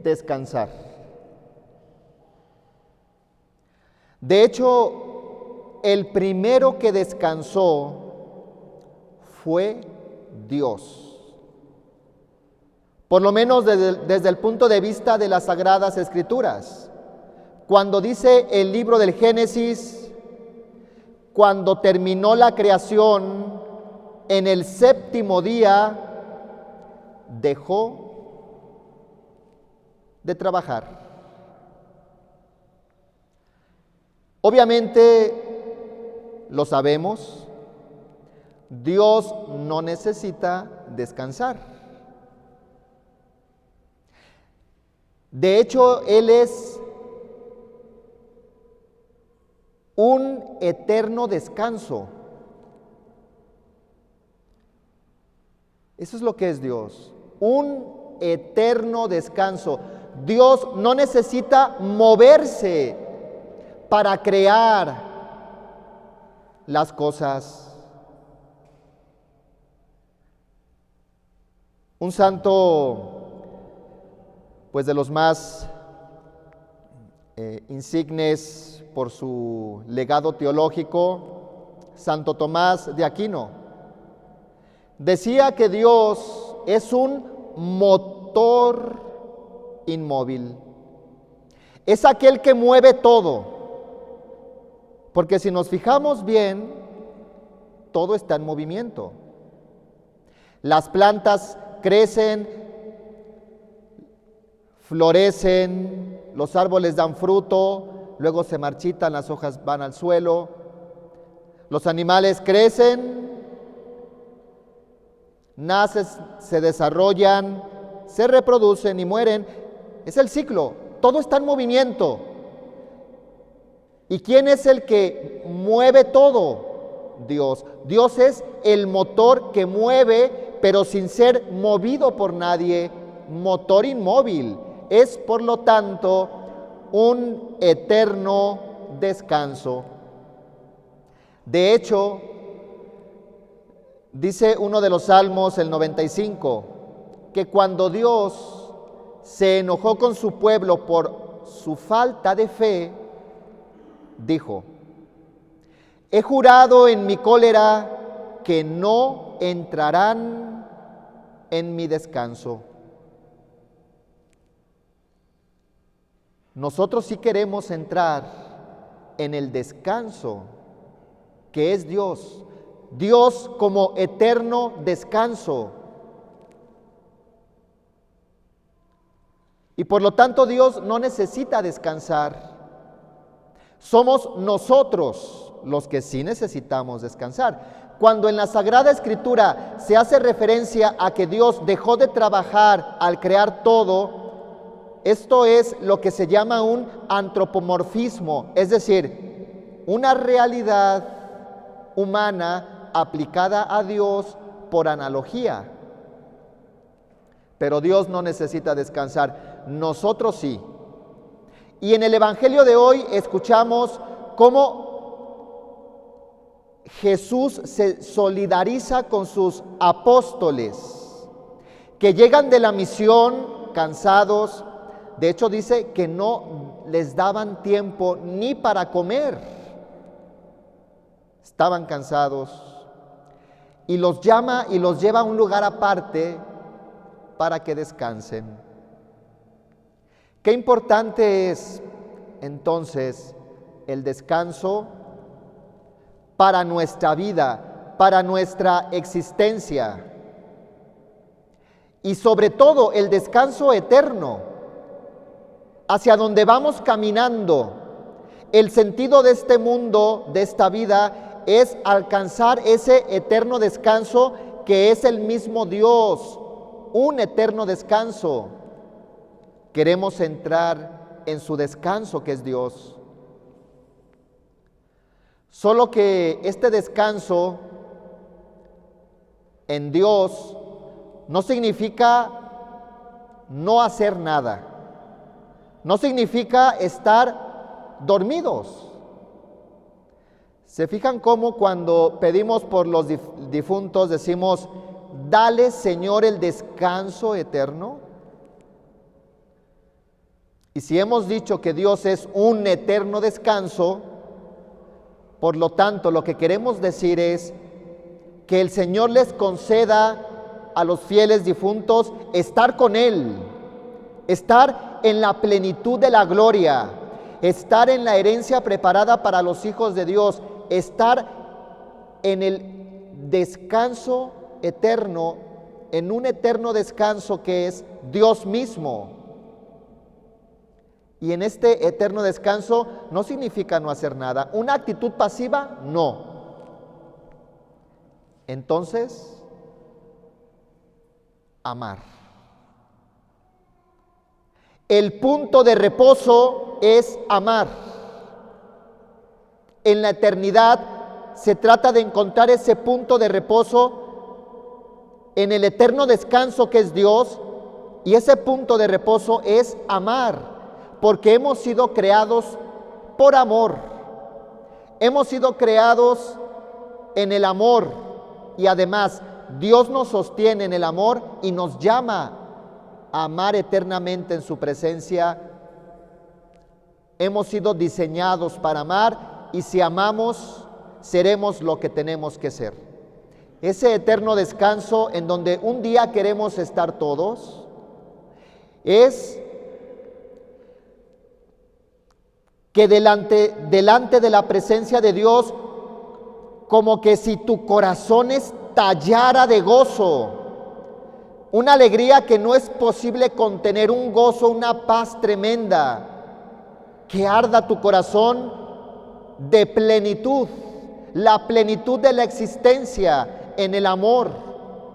descansar. De hecho, el primero que descansó fue Dios. Por lo menos desde el punto de vista de las Sagradas Escrituras. Cuando dice el libro del Génesis, cuando terminó la creación, en el séptimo día dejó de trabajar. Obviamente, lo sabemos, Dios no necesita descansar. De hecho, Él es un eterno descanso. Eso es lo que es Dios, un eterno descanso. Dios no necesita moverse para crear las cosas. Un santo, pues de los más insignes por su legado teológico, Santo Tomás de Aquino, decía que Dios es un motor inmóvil. Es aquel que mueve todo. Porque si nos fijamos bien, todo está en movimiento. Las plantas crecen, florecen, los árboles dan fruto, luego se marchitan, las hojas van al suelo. Los animales crecen, nacen, se desarrollan, se reproducen y mueren. Es el ciclo, todo está en movimiento. ¿Y quién es el que mueve todo? Dios. Dios es el motor que mueve, pero sin ser movido por nadie, motor inmóvil. Es, por lo tanto, un eterno descanso. De hecho, dice uno de los salmos, el 95, que cuando Dios se enojó con su pueblo por su falta de fe, dijo: he jurado en mi cólera que no entrarán en mi descanso. Nosotros sí queremos entrar en el descanso que es Dios. Dios como eterno descanso. Y por lo tanto Dios no necesita descansar. Somos nosotros los que sí necesitamos descansar. Cuando en la Sagrada Escritura se hace referencia a que Dios dejó de trabajar al crear todo, esto es lo que se llama un antropomorfismo, es decir, una realidad humana aplicada a Dios por analogía. Pero Dios no necesita descansar, nosotros sí. Y en el Evangelio de hoy escuchamos cómo Jesús se solidariza con sus apóstoles, que llegan de la misión cansados. De hecho dice que no les daban tiempo ni para comer. Estaban cansados. Y los llama y los lleva a un lugar aparte para que descansen. Qué importante es entonces el descanso para nuestra vida, para nuestra existencia. Y sobre todo el descanso eterno, hacia donde vamos caminando. El sentido de este mundo, de esta vida, es alcanzar ese eterno descanso que es el mismo Dios, un eterno descanso. Queremos entrar en su descanso que es Dios. Solo que este descanso en Dios no significa no hacer nada. No significa estar dormidos. ¿Se fijan cómo cuando pedimos por los difuntos decimos: dale, Señor, el descanso eterno? Y si hemos dicho que Dios es un eterno descanso, por lo tanto, lo que queremos decir es que el Señor les conceda a los fieles difuntos estar con Él, estar en la plenitud de la gloria, estar en la herencia preparada para los hijos de Dios, estar en el descanso eterno, en un eterno descanso que es Dios mismo. Y en este eterno descanso no significa no hacer nada. Una actitud pasiva, no. Entonces, amar. El punto de reposo es amar. En la eternidad se trata de encontrar ese punto de reposo en el eterno descanso que es Dios, y ese punto de reposo es amar. Porque hemos sido creados por amor. Hemos sido creados en el amor. Y además, Dios nos sostiene en el amor y nos llama a amar eternamente en su presencia. Hemos sido diseñados para amar, y si amamos, seremos lo que tenemos que ser. Ese eterno descanso en donde un día queremos estar todos es que delante de la presencia de Dios, como que si tu corazón estallara de gozo, una alegría que no es posible contener, un gozo, una paz tremenda, que arda tu corazón de plenitud, la plenitud de la existencia en el amor,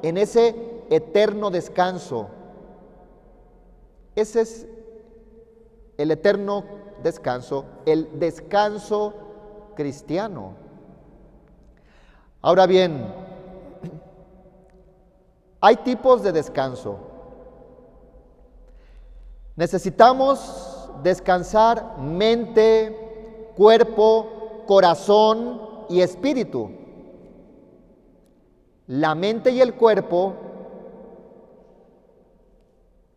en ese eterno descanso. Ese es el eterno descanso, el descanso cristiano. Ahora bien, hay tipos de descanso. Necesitamos descansar mente, cuerpo, corazón y espíritu. La mente y el cuerpo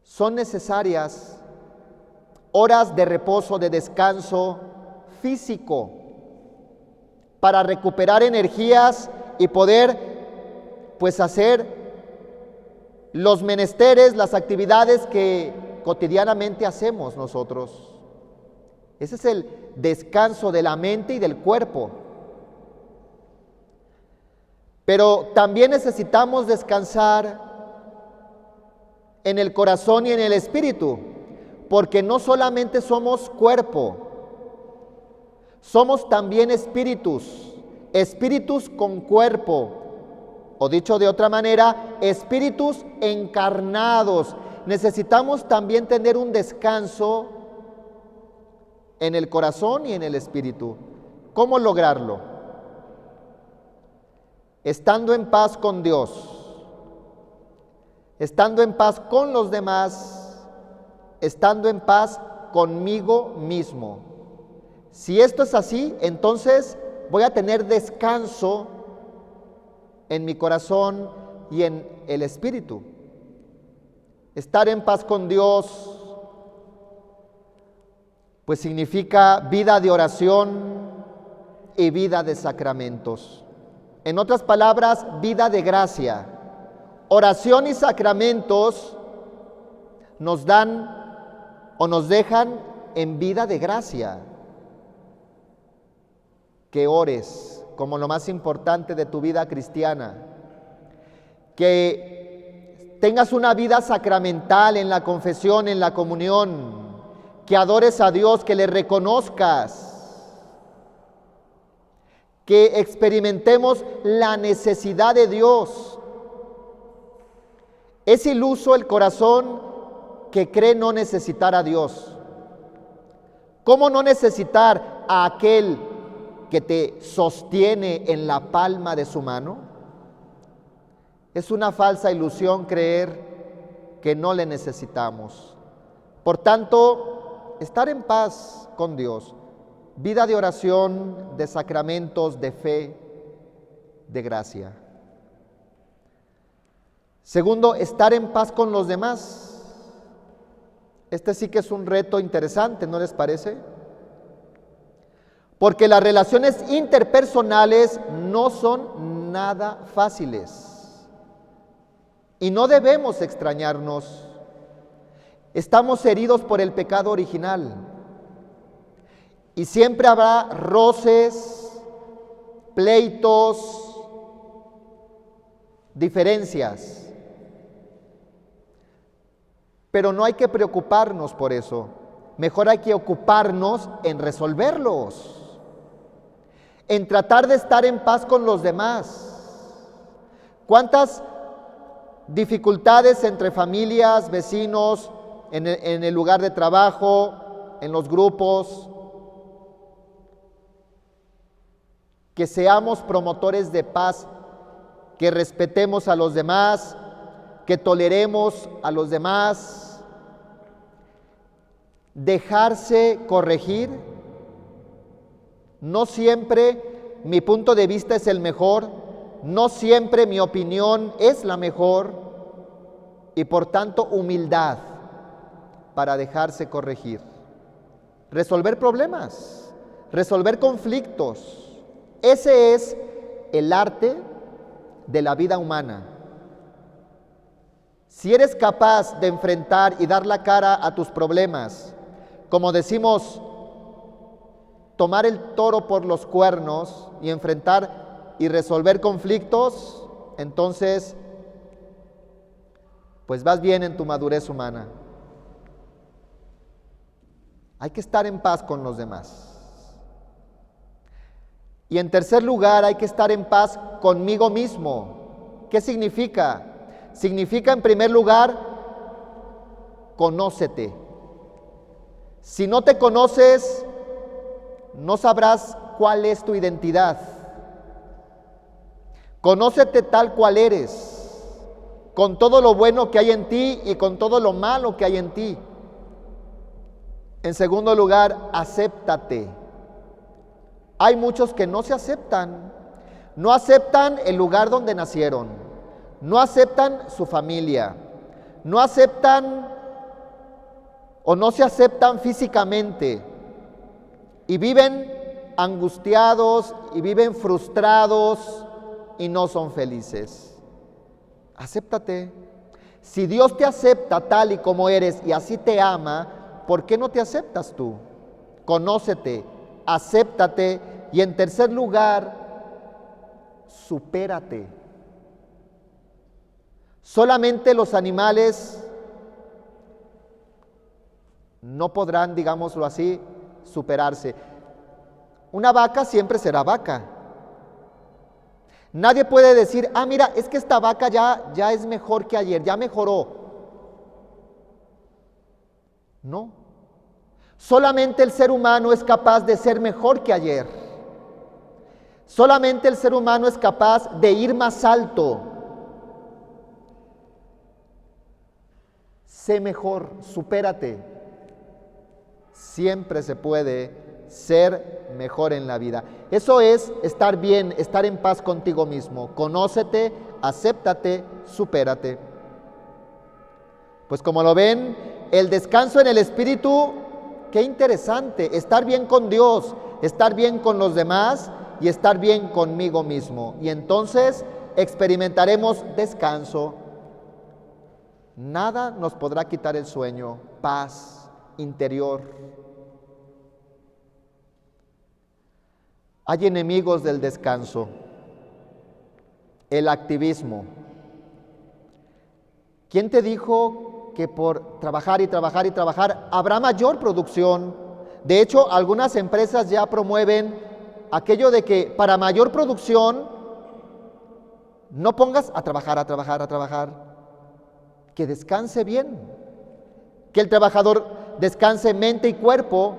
son necesarias horas de reposo, de descanso físico, para recuperar energías y poder hacer los menesteres, las actividades que cotidianamente hacemos nosotros. Ese es el descanso de la mente y del cuerpo. Pero también necesitamos descansar en el corazón y en el espíritu, porque no solamente somos cuerpo, somos también espíritus, espíritus con cuerpo, o dicho de otra manera, espíritus encarnados. Necesitamos también tener un descanso en el corazón y en el espíritu. ¿Cómo lograrlo? Estando en paz con Dios, estando en paz con los demás, estando en paz conmigo mismo. Si esto es así, entonces voy a tener descanso en mi corazón y en el espíritu. Estar en paz con Dios, pues significa vida de oración y vida de sacramentos. En otras palabras, vida de gracia. Oración y sacramentos nos dan o nos dejan en vida de gracia. Que ores como lo más importante de tu vida cristiana. Que tengas una vida sacramental en la confesión, en la comunión. Que adores a Dios, que le reconozcas. Que experimentemos la necesidad de Dios. Es iluso el corazón que cree no necesitar a Dios. ¿Cómo no necesitar a aquel que te sostiene en la palma de su mano? Es una falsa ilusión creer que no le necesitamos. Por tanto, estar en paz con Dios, vida de oración, de sacramentos, de fe, de gracia. Segundo, estar en paz con los demás. Este sí que es un reto interesante, ¿no les parece? Porque las relaciones interpersonales no son nada fáciles y no debemos extrañarnos. Estamos heridos por el pecado original y siempre habrá roces, pleitos, diferencias. Pero no hay que preocuparnos por eso. Mejor hay que ocuparnos en resolverlos, en tratar de estar en paz con los demás. ¿Cuántas dificultades entre familias, vecinos, en el lugar de trabajo, en los grupos? Que seamos promotores de paz, que respetemos a los demás, que toleremos a los demás. Dejarse corregir. No siempre mi punto de vista es el mejor, no siempre mi opinión es la mejor, y por tanto humildad para dejarse corregir. Resolver problemas, resolver conflictos. Ese es el arte de la vida humana. Si eres capaz de enfrentar y dar la cara a tus problemas, como decimos, tomar el toro por los cuernos y enfrentar y resolver conflictos, entonces, pues vas bien en tu madurez humana. Hay que estar en paz con los demás. Y en tercer lugar, hay que estar en paz conmigo mismo. ¿Qué significa? Significa, en primer lugar, conócete. Si no te conoces, no sabrás cuál es tu identidad. Conócete tal cual eres, con todo lo bueno que hay en ti y con todo lo malo que hay en ti. En segundo lugar, acéptate. Hay muchos que no se aceptan, no aceptan el lugar donde nacieron, no aceptan su familia, no aceptan o no se aceptan físicamente y viven angustiados y viven frustrados y no son felices. Acéptate. Si Dios te acepta tal y como eres y así te ama, ¿por qué no te aceptas tú? Conócete, acéptate y en tercer lugar, supérate. Solamente los animales no podrán, digámoslo así, superarse. Una vaca siempre será vaca. Nadie puede decir, mira, es que esta vaca ya es mejor que ayer, ya mejoró. No. Solamente el ser humano es capaz de ser mejor que ayer. Solamente el ser humano es capaz de ir más alto. Sé mejor, supérate. Siempre se puede ser mejor en la vida. Eso es estar bien, estar en paz contigo mismo. Conócete, acéptate, supérate. Pues como lo ven, el descanso en el Espíritu, qué interesante, estar bien con Dios, estar bien con los demás y estar bien conmigo mismo. Y entonces experimentaremos descanso. Nada nos podrá quitar el sueño, paz interior. Hay enemigos del descanso, el activismo. ¿Quién te dijo que por trabajar y trabajar y trabajar habrá mayor producción? De hecho, algunas empresas ya promueven aquello de que para mayor producción no pongas a trabajar, a trabajar, a trabajar. Que descanse bien, que el trabajador descanse mente y cuerpo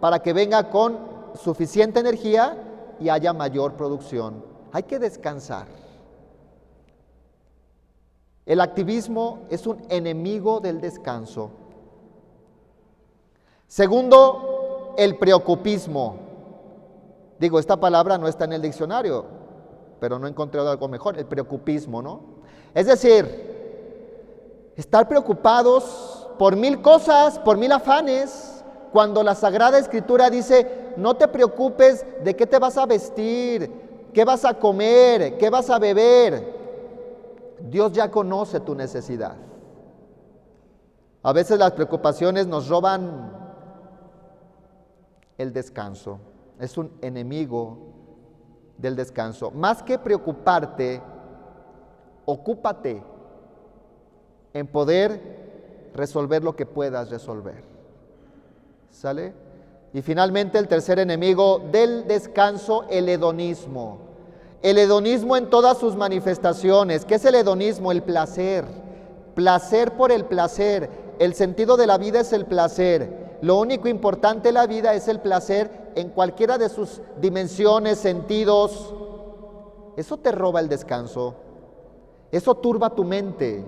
para que venga con suficiente energía y haya mayor producción. Hay que descansar. El activismo es un enemigo del descanso. Segundo, el preocupismo. Digo, esta palabra no está en el diccionario, pero no he encontrado algo mejor, el preocupismo, ¿no? Es decir, estar preocupados por 1000 cosas, por 1000 afanes, cuando la Sagrada Escritura dice, no te preocupes de qué te vas a vestir, qué vas a comer, qué vas a beber. Dios ya conoce tu necesidad. A veces las preocupaciones nos roban el descanso. Es un enemigo del descanso. Más que preocuparte, ocúpate en poder resolver lo que puedas resolver. ¿Sale? Y finalmente el tercer enemigo del descanso, el hedonismo. El hedonismo en todas sus manifestaciones. ¿Qué es el hedonismo? El placer. Placer por el placer. El sentido de la vida es el placer. Lo único importante en la vida es el placer en cualquiera de sus dimensiones, sentidos. Eso te roba el descanso. Eso turba tu mente.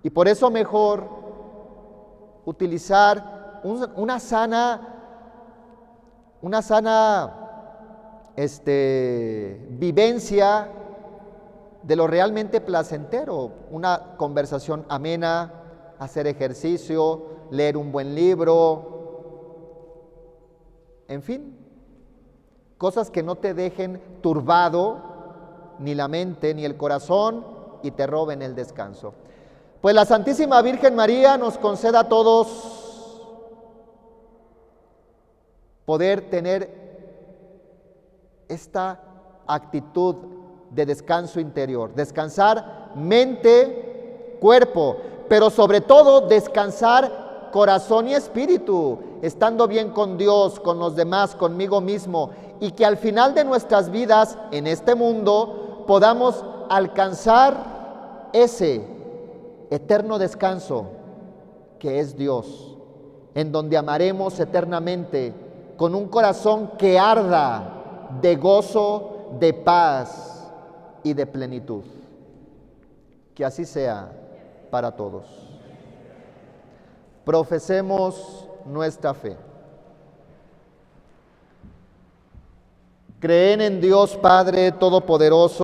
Y por eso mejor utilizar una sana vivencia de lo realmente placentero, una conversación amena, hacer ejercicio, leer un buen libro, en fin, cosas que no te dejen turbado ni la mente ni el corazón y te roben el descanso. Pues la Santísima Virgen María nos conceda a todos poder tener esta actitud de descanso interior, descansar mente, cuerpo, pero sobre todo descansar corazón y espíritu, estando bien con Dios, con los demás, conmigo mismo, y que al final de nuestras vidas en este mundo podamos alcanzar ese eterno descanso que es Dios, en donde amaremos eternamente con un corazón que arda de gozo, de paz y de plenitud. Que así sea para todos. Profesemos nuestra fe. Creen en Dios Padre Todopoderoso,